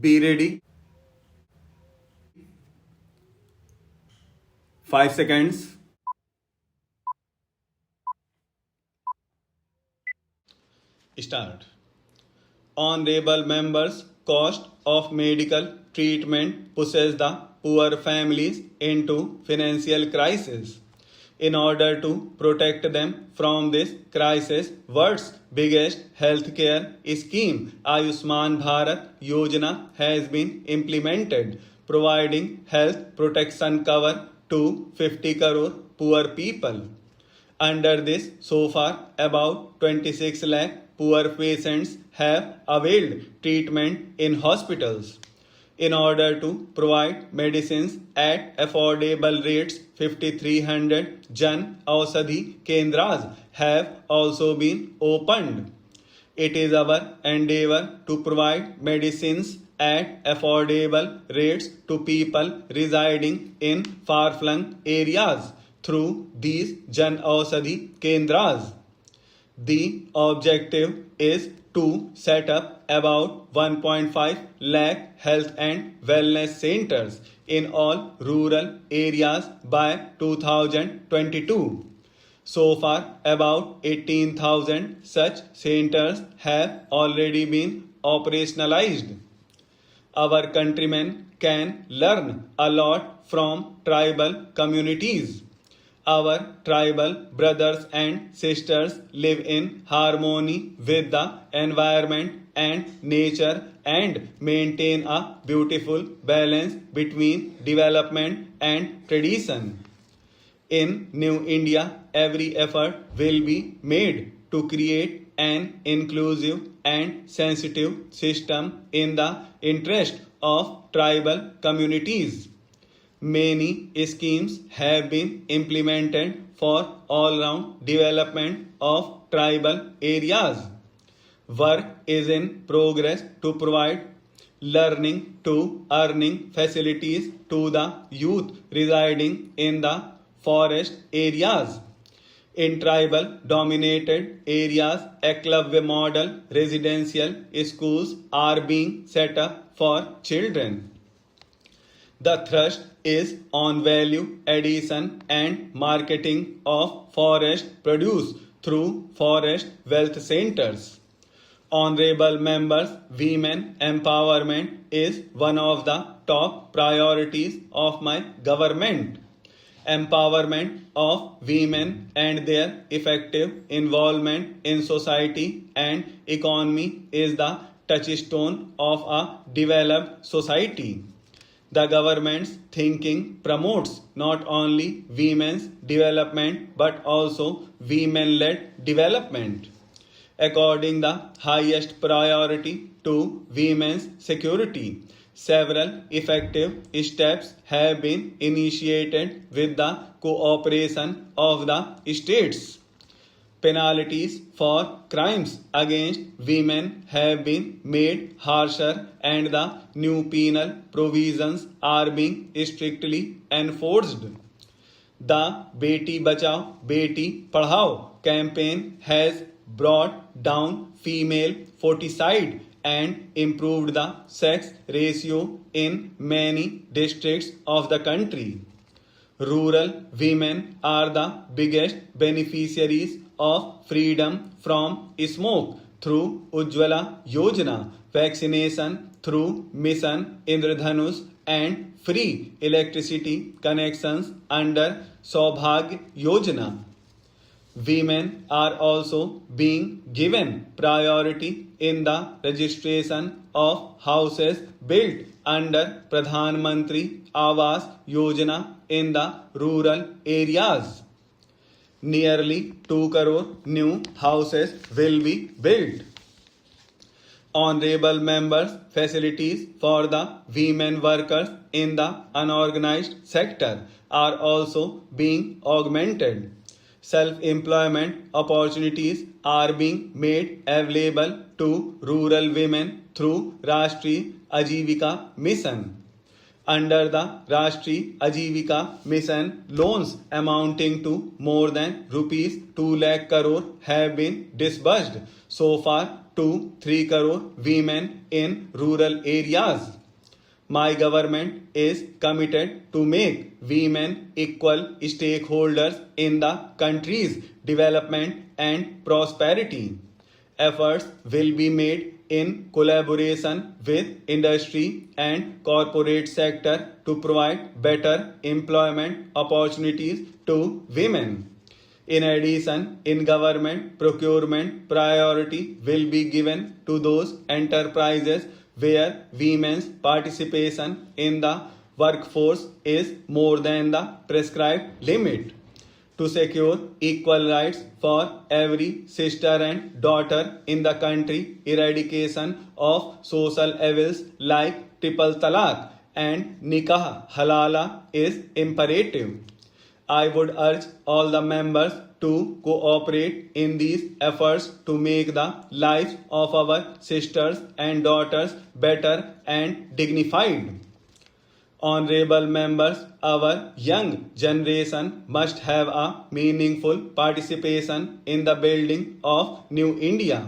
Be ready. 5 seconds. Start. Honorable members, cost of medical treatment pushes the poor families into financial crisis. In order to protect them from this crisis, world's biggest healthcare scheme, Ayushman Bharat Yojana, has been implemented, providing health protection cover to 50 crore poor people. Under this, so far, about 26 lakh poor patients have availed treatment in hospitals. In order to provide medicines at affordable rates, 5,300 Jan Aushadhi Kendras have also been opened. It is our endeavor to provide medicines at affordable rates to people residing in far-flung areas through these Jan Aushadhi Kendras. The objective is to set up about 1.5 lakh health and wellness centers in all rural areas by 2022. So far, about 18,000 such centers have already been operationalized. Our countrymen can learn a lot from tribal communities. Our tribal brothers and sisters live in harmony with the environment and nature and maintain a beautiful balance between development and tradition. In New India, every effort will be made to create an inclusive and sensitive system in the interest of tribal communities. Many schemes have been implemented for all-round development of tribal areas. Work is in progress to provide learning to earning facilities to the youth residing in the forest areas. In tribal dominated areas, Eklavya model residential schools are being set up for children. The thrust is on value addition and marketing of forest produce through forest wealth centers. Honorable members, women empowerment is one of the top priorities of my government. Empowerment of women and their effective involvement in society and economy is the touchstone of a developed society. The government's thinking promotes not only women's development but also women-led development. According the highest priority to women's security, several effective steps have been initiated with the cooperation of the states. Penalties for crimes against women have been made harsher and the new penal provisions are being strictly enforced. The Beti Bachao, Beti Padhao campaign has brought down female foeticide and improved the sex ratio in many districts of the country. Rural women are the biggest beneficiaries of freedom from smoke through Ujjwala Yojana, vaccination through Mission Indradhanush, and free electricity connections under Saubhagya Yojana. Women are also being given priority in the registration of houses built under Pradhan Mantri Awas Yojana in the rural areas. Nearly 2 crore new houses will be built. Honorable members, facilities for the women workers in the unorganized sector are also being augmented. Self-employment opportunities are being made available to rural women through Rashtriya Ajivika Mission. Under the Rashtriya Ajivika Mission, loans amounting to more than rupees 2 lakh crore have been disbursed so far to 3 crore women in rural areas. My government is committed to make women equal stakeholders in the country's development and prosperity. Efforts will be made in collaboration with industry and corporate sector to provide better employment opportunities to women. In addition, in government procurement, priority will be given to those enterprises where women's participation in the workforce is more than the prescribed limit. To secure equal rights for every sister and daughter in the country, eradication of social evils like triple talaq and nikah halala is imperative. I would urge all the members to cooperate in these efforts to make the lives of our sisters and daughters better and dignified. Honorable members, our young generation must have a meaningful participation in the building of New India.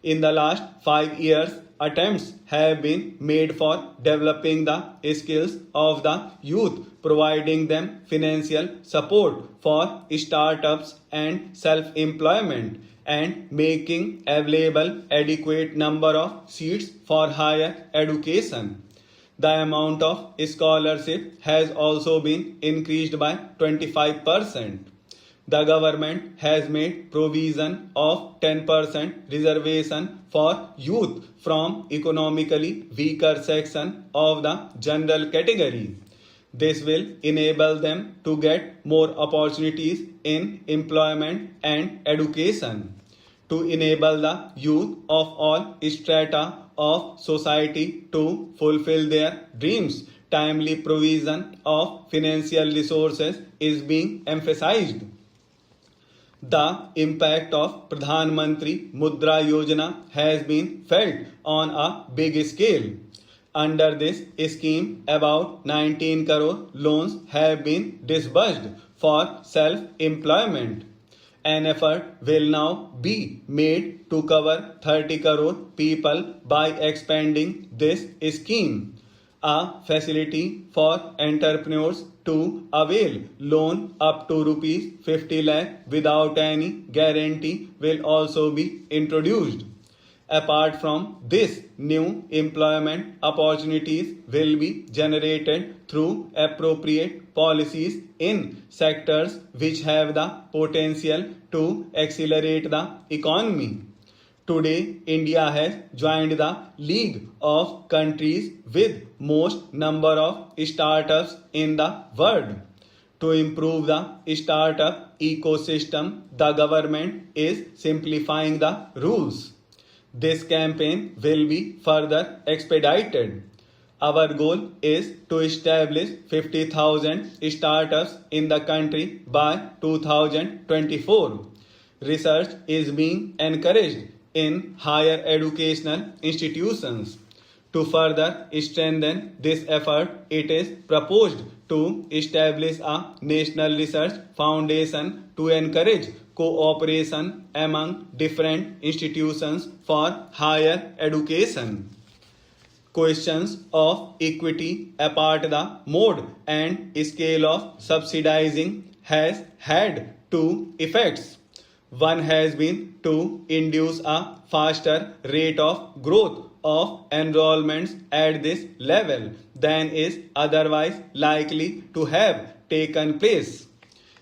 In the last 5 years, attempts have been made for developing the skills of the youth, providing them financial support for startups and self-employment, and making available adequate number of seats for higher education. The amount of scholarship has also been increased by 25%. The government has made provision of 10% reservation for youth from economically weaker section of the general category. This will enable them to get more opportunities in employment and education. To enable the youth of all strata of society to fulfill their dreams, timely provision of financial resources is being emphasized. The impact of Pradhan Mantri Mudra Yojana has been felt on a big scale. Under this scheme, about 19 crore loans have been disbursed for self-employment. An effort will now be made to cover 30 crore people by expanding this scheme. A facility for entrepreneurs to avail loan up to rupees 50 lakh without any guarantee will also be introduced. Apart from this, new employment opportunities will be generated through appropriate policies in sectors which have the potential to accelerate the economy. Today, India has joined the league of countries with most number of startups in the world. To improve the startup ecosystem, the government is simplifying the rules. This campaign will be further expedited. Our goal is to establish 50,000 startups in the country by 2024. Research is being encouraged in higher educational institutions. To further strengthen this effort, it is proposed to establish a national research foundation to encourage cooperation among different institutions for higher education. Questions of equity apart the mode and scale of subsidizing has had two effects. One has been to induce a faster rate of growth of enrollments at this level than is otherwise likely to have taken place.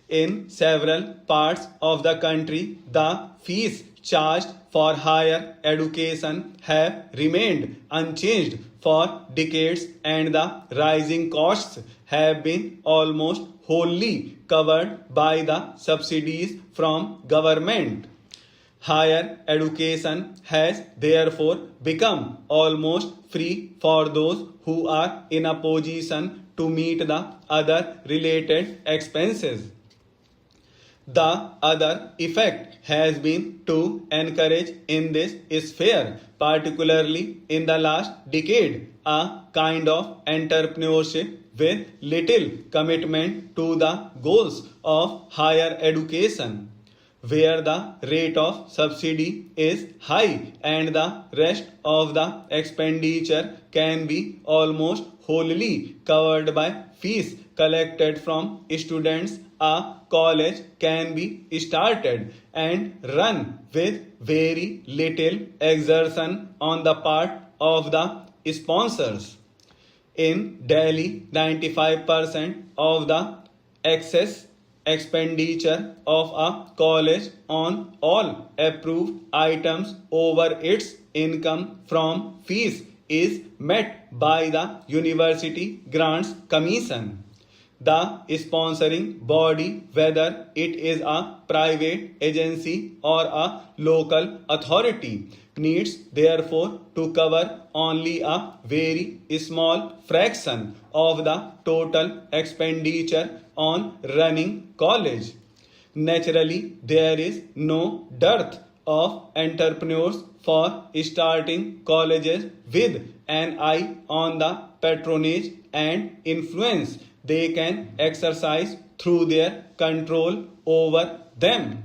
In several parts of the country, the fees charged for higher education have remained unchanged for decades, and the rising costs have been almost wholly covered by the subsidies from government. Higher education has therefore become almost free for those who are in a position to meet the other related expenses. The other effect has been to encourage in this sphere, particularly in the last decade, a kind of entrepreneurship with little commitment to the goals of higher education, where the rate of subsidy is high and the rest of the expenditure can be almost wholly covered by fees collected from students. A college can be started and run with very little exertion on the part of the sponsors. In Delhi, 95% of the excess expenditure of a college on all approved items over its income from fees is met by the University Grants Commission. The sponsoring body, whether it is a private agency or a local authority, needs therefore to cover only a very small fraction of the total expenditure on running college. Naturally, there is no dearth of entrepreneurs for starting colleges with an eye on the patronage and influence they can exercise through their control over them.